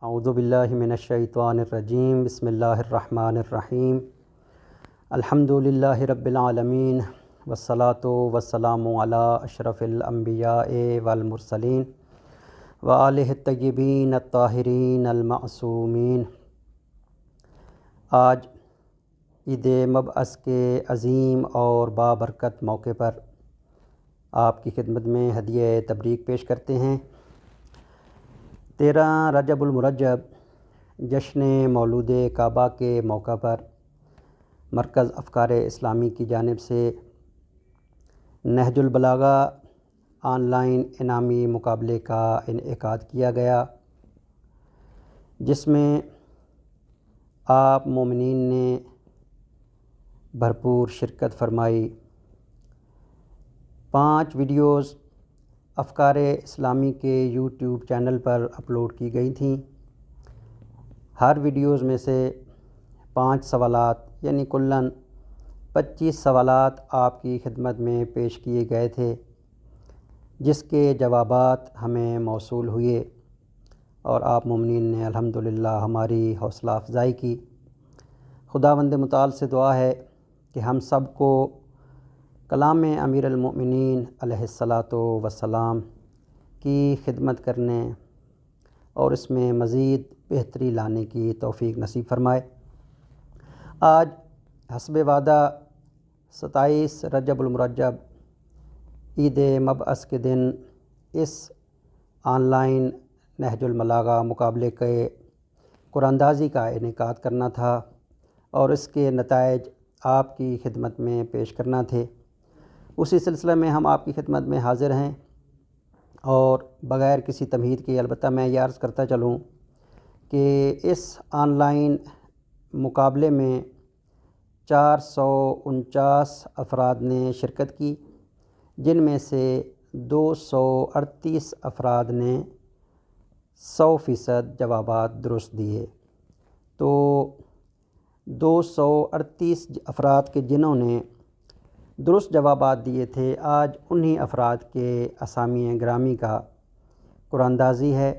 اعوذ باللہ من الشیطان الرجیم بسم اللہ الرحمن الرحیم الحمد للہ رب العالمین والصلاة والسلام علی اشرف الانبیاء والمرسلین وآلہ الطیبین الطاہرین المعصومین۔ آج عید مبعث کے عظیم اور بابرکت موقع پر آپ کی خدمت میں ہدیہ تبریک پیش کرتے ہیں۔ 13 رجب المرجب جشن مولود کعبہ کے موقع پر مرکز افکار اسلامی کی جانب سے نہج البلاغہ آن لائن انعامی مقابلے کا انعقاد کیا گیا، جس میں آپ مومنین نے بھرپور شرکت فرمائی۔ 5 ویڈیوز افکار اسلامی کے یوٹیوب چینل پر اپلوڈ کی گئی تھیں۔ ہر ویڈیوز میں سے 5 سوالات یعنی کلاً 25 سوالات آپ کی خدمت میں پیش کیے گئے تھے، جس کے جوابات ہمیں موصول ہوئے اور آپ مومنین نے الحمدللہ ہماری حوصلہ افزائی کی۔ خداوند متعال سے دعا ہے کہ ہم سب کو کلام امیر المؤمنین علیہ الصلاۃ والسلام کی خدمت کرنے اور اس میں مزید بہتری لانے کی توفیق نصیب فرمائے۔ آج حسب وعدہ 27 رجب المرجب عید مبعث کے دن اس آن لائن نہج البلاغہ مقابلے کے قرآن اندازی کا انعقاد کرنا تھا اور اس کے نتائج آپ کی خدمت میں پیش کرنا تھے۔ اسی سلسلے میں ہم آپ کی خدمت میں حاضر ہیں اور بغیر کسی تمہید کے البتہ میں یہ عرض کرتا چلوں کہ اس آن لائن مقابلے میں 449 افراد نے شرکت کی، جن میں سے 238 افراد نے 100% جوابات درست دیے۔ تو 238 افراد کے جنہوں نے درست جوابات دیے تھے، آج انہی افراد کے اسامی گرامی کا قرآن اندازی ہے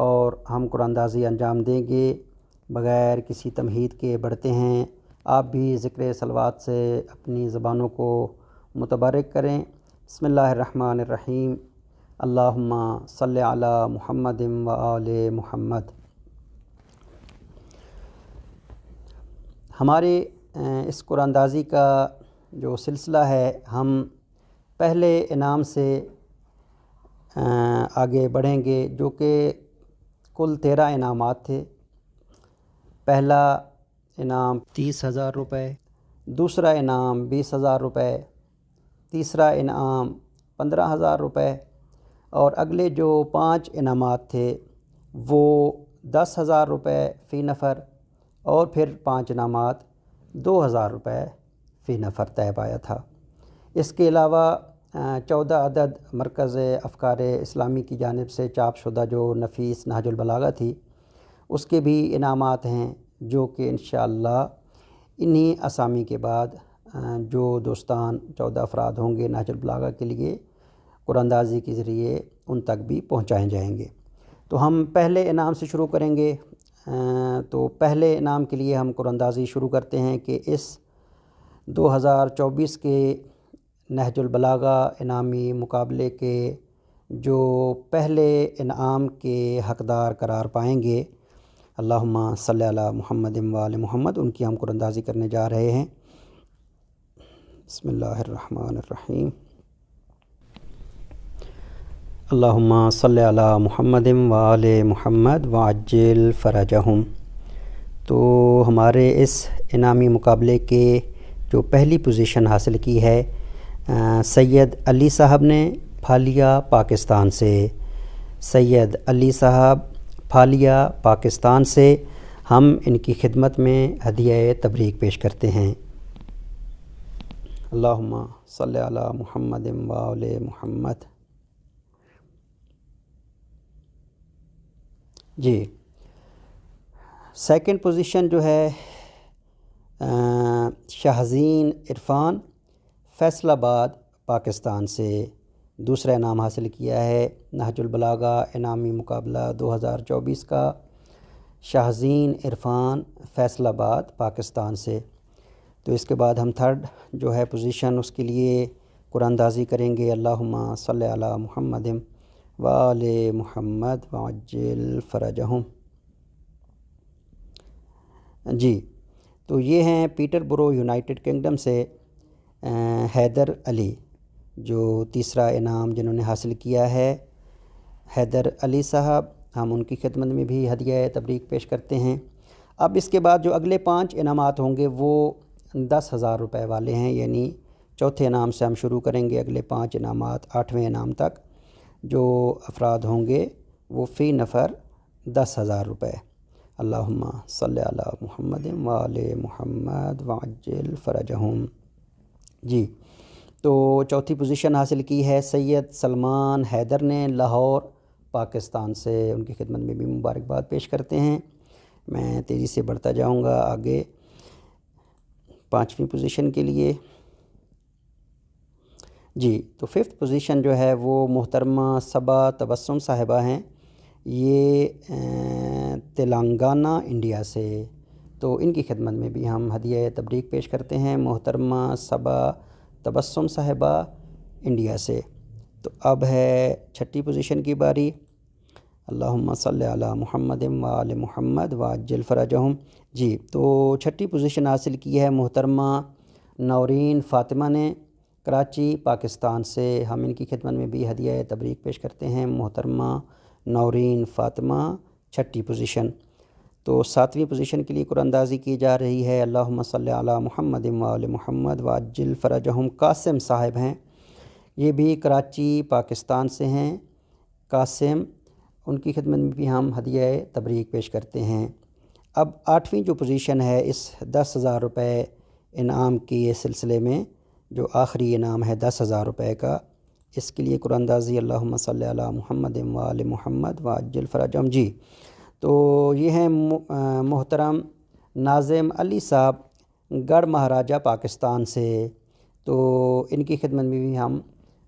اور ہم قرآن اندازی انجام دیں گے۔ بغیر کسی تمہید کے بڑھتے ہیں، آپ بھی ذکر صلوات سے اپنی زبانوں کو متبرک کریں۔ بسم اللہ الرحمن الرحیم، اللہم صلی علی محمد و آل محمد۔ ہمارے اس قرآن اندازی کا جو سلسلہ ہے، ہم پہلے انعام سے آگے بڑھیں گے، جو کہ کل 13 انعامات تھے۔ پہلا انعام 30,000 روپے، دوسرا انعام 20,000 روپے، تیسرا انعام 15,000 روپے اور اگلے جو 5 انعامات تھے وہ 10,000 روپے فی نفر اور پھر 5 انعامات 2,000 روپے فی نفر طے پایا تھا۔ اس کے علاوہ 14 عدد مرکز افکار اسلامی کی جانب سے چاپ شدہ جو نفیس نہج البلاغہ تھی، اس کے بھی انعامات ہیں، جو کہ انشاءاللہ انہی اسامی کے بعد جو دوستان 14 افراد ہوں گے نہج البلاغہ کے لیے قرآن اندازی کے ذریعے ان تک بھی پہنچائے جائیں گے۔ تو ہم پہلے انعام سے شروع کریں گے۔ تو پہلے انعام کے لیے ہم قرآن اندازی شروع کرتے ہیں کہ اس 2024 کے نہج البلاغہ انعامی مقابلے کے جو پہلے انعام کے حقدار قرار پائیں گے، اللہم صلی علی محمد و آل محمد، ان کی ہم قرآن اندازی کرنے جا رہے ہیں۔ بسم اللہ الرحمن الرحیم، اللہم صلی علی محمد و آل محمد وعجل فرجہم۔ تو ہمارے اس انعامی مقابلے کے جو پہلی پوزیشن حاصل کی ہے سید علی صاحب نے پھالیا پاکستان سے۔ سید علی صاحب پھالیا پاکستان سے ہم ان کی خدمت میں ہدیہ تبریک پیش کرتے ہیں۔ اللہم صلی علی محمد و آل محمد۔ جی، سیکنڈ پوزیشن جو ہے شاہزین عرفان فیصل آباد پاکستان سے دوسرا انعام حاصل کیا ہے نہج البلاغہ انعامی مقابلہ 2024 کا شاہزین عرفان فیصل آباد پاکستان سے۔ تو اس کے بعد ہم تھرڈ جو ہے پوزیشن اس کے لیے قرآن اندازی کریں گے۔ اللہم صلی علی محمد وآل محمد وعجل فرجہم۔ جی تو یہ ہیں پیٹر برو یونائٹڈ کنگڈم سے حیدر علی، جو تیسرا انعام جنہوں نے حاصل کیا ہے حیدر علی صاحب، ہم ان کی خدمت میں بھی ہدیہ تبریک پیش کرتے ہیں۔ اب اس کے بعد جو اگلے 5 انعامات ہوں گے وہ 10,000 روپے والے ہیں، یعنی چوتھے انعام سے ہم شروع کریں گے، اگلے 5 انعامات 8ویں انعام تک جو افراد ہوں گے وہ فی نفر 10,000 روپے۔ اللہم صلی علی محمد وآل محمد وعجل فرجہم۔ جی تو چوتھی پوزیشن حاصل کی ہے سید سلمان حیدر نے لاہور پاکستان سے، ان کی خدمت میں بھی مبارکباد پیش کرتے ہیں۔ میں تیزی سے بڑھتا جاؤں گا آگے 5ویں پوزیشن کے لیے۔ جی تو 5th پوزیشن جو ہے وہ محترمہ صبا تبسم صاحبہ ہیں، یہ تلنگانہ انڈیا سے، تو ان کی خدمت میں بھی ہم ہدیہ تبریک پیش کرتے ہیں، محترمہ صبا تبسم صاحبہ انڈیا سے۔ تو اب ہے 6ٹھی پوزیشن کی باری۔ اللہم صلی علی محمد وآل محمد وعجل فرجہم۔ جی تو 6ٹھی پوزیشن حاصل کی ہے محترمہ نورین فاطمہ نے کراچی پاکستان سے، ہم ان کی خدمت میں بھی ہدیہ تبریک پیش کرتے ہیں، محترمہ نورین فاطمہ 6ٹھی پوزیشن۔ تو 7ویں پوزیشن کے لیے قرآن اندازی کی جا رہی ہے۔ اللہم صلی علی محمد وآل محمد وعجل فرجہم، قاسم صاحب ہیں، یہ بھی کراچی پاکستان سے ہیں، قاسم، ان کی خدمت میں بھی ہم ہدیہ تبریک پیش کرتے ہیں۔ اب 8ویں جو پوزیشن ہے اس 10,000 روپے انعام کی سلسلے میں، جو آخری انعام ہے 10,000 روپے کا، اس کے لیے قرآن اندازی اللہم صلی علی محمد وآل محمد وعجل فرجہم۔ جی تو یہ ہیں محترم ناظم علی صاحب گڑھ مہاراجہ پاکستان سے، تو ان کی خدمت میں بھی ہم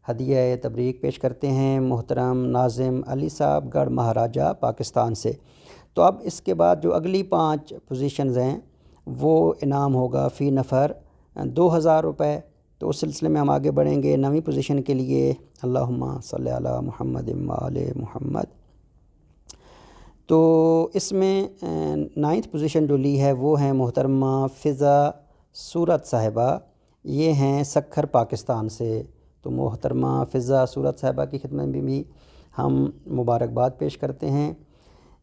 ہدیہ تبریک پیش کرتے ہیں، محترم ناظم علی صاحب گڑھ مہاراجہ پاکستان سے۔ تو اب اس کے بعد جو اگلی 5 پوزیشنز ہیں وہ انعام ہوگا فی نفر 2,000 روپے۔ تو اس سلسلے میں ہم آگے بڑھیں گے 9ویں پوزیشن کے لیے۔ اللہم صلی علی محمد وآل محمد۔ تو اس میں 9th پوزیشن جو لی ہے وہ ہیں محترمہ فضا صورت صاحبہ، یہ ہیں سکھر پاکستان سے، تو محترمہ فضا صورت صاحبہ کی خدمت میں بھی ہم مبارکباد پیش کرتے ہیں۔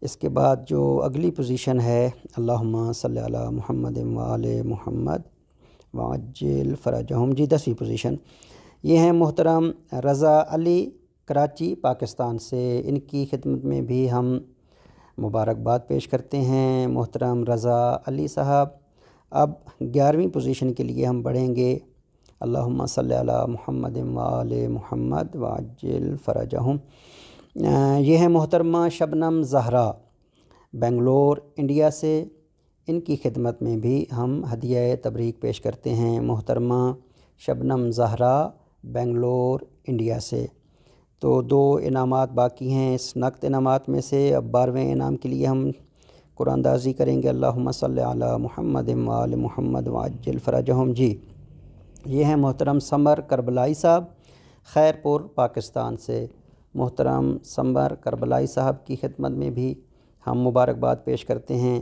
اس کے بعد جو اگلی پوزیشن ہے اللہم صلی علی محمد وآل محمد وعجل فرجہم، جی 10ویں پوزیشن، یہ ہیں محترم رضا علی کراچی پاکستان سے، ان کی خدمت میں بھی ہم مبارکباد پیش کرتے ہیں، محترم رضا علی صاحب۔ اب 11ویں پوزیشن کے لیے ہم بڑھیں گے۔ اللہم صلی علی محمد وآل محمد وعجل فرجہم، یہ ہیں محترمہ شبنم زہرا بنگلور انڈیا سے، ان کی خدمت میں بھی ہم ہدیہ تبریک پیش کرتے ہیں، محترمہ شبنم زہرا بنگلور انڈیا سے۔ تو 2 انعامات باقی ہیں اس نقد انعامات میں سے۔ اب 12ویں انعام کے لیے ہم قرآن اندازی کریں گے۔ اللہم صلی علی محمد وآل محمد وعجل فرجہم۔ جی یہ ہیں محترم سمر کربلائی صاحب خیر پور پاکستان سے، محترم سمر کربلائی صاحب کی خدمت میں بھی ہم مبارکباد پیش کرتے ہیں۔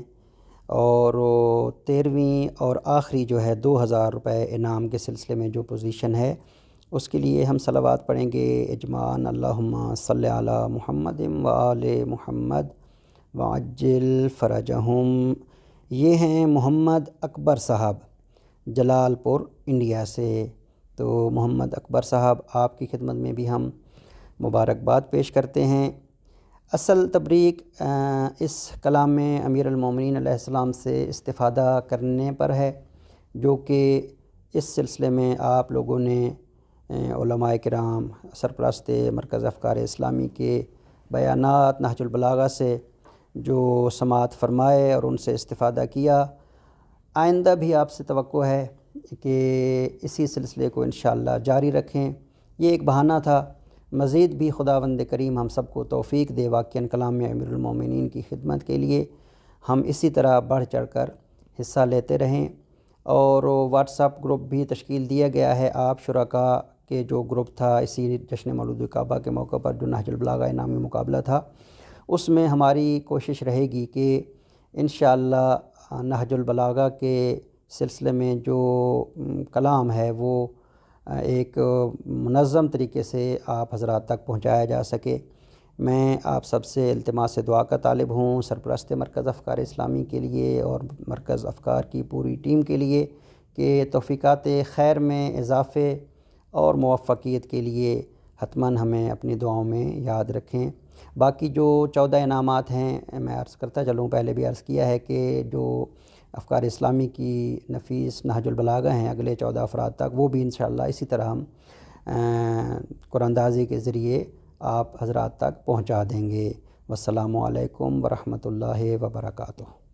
اور 13ویں اور آخری جو ہے 2,000 روپے انعام کے سلسلے میں جو پوزیشن ہے اس کے لیے ہم صلوات پڑھیں گے اجماعاً۔ اللہم صلی علی محمد وآل محمد وعجل فرجہم، یہ ہیں محمد اکبر صاحب جلال پور انڈیا سے، تو محمد اکبر صاحب آپ کی خدمت میں بھی ہم مبارکباد پیش کرتے ہیں۔ اصل تبریک اس کلام میں امیر المومنین علیہ السلام سے استفادہ کرنے پر ہے، جو کہ اس سلسلے میں آپ لوگوں نے علماء کرام سرپرست مرکز افکار اسلامی کے بیانات نہج البلاغہ سے جو سماعت فرمائے اور ان سے استفادہ کیا، آئندہ بھی آپ سے توقع ہے کہ اسی سلسلے کو انشاءاللہ جاری رکھیں۔ یہ ایک بہانہ تھا مزید بھی خداوند کریم ہم سب کو توفیق دے واقعاً کلام میں امیر المومنین کی خدمت کے لیے ہم اسی طرح بڑھ چڑھ کر حصہ لیتے رہیں۔ اور واٹس ایپ گروپ بھی تشکیل دیا گیا ہے، آپ شرکاء کے جو گروپ تھا اسی جشن مولود کعبہ کے موقع پر جو نہج البلاغہ انعامی مقابلہ تھا، اس میں ہماری کوشش رہے گی کہ انشاءاللہ نہج البلاغہ کے سلسلے میں جو کلام ہے وہ ایک منظم طریقے سے آپ حضرات تک پہنچایا جا سکے۔ میں آپ سب سے التماس دعا کا طالب ہوں سرپرست مرکز افکار اسلامی کے لیے اور مرکز افکار کی پوری ٹیم کے لیے کہ توفیقات خیر میں اضافے اور موفقیت کے لیے حتماً ہمیں اپنی دعاؤں میں یاد رکھیں۔ باقی جو 14 انعامات ہیں میں عرض کرتا چلوں، پہلے بھی عرض کیا ہے کہ جو افکار اسلامی کی نفیس نہج البلاغہ ہیں اگلے 14 افراد تک، وہ بھی انشاءاللہ اسی طرح ہم قرآن اندازی کے ذریعے آپ حضرات تک پہنچا دیں گے۔ والسلام علیکم ورحمۃ اللہ وبرکاتہ۔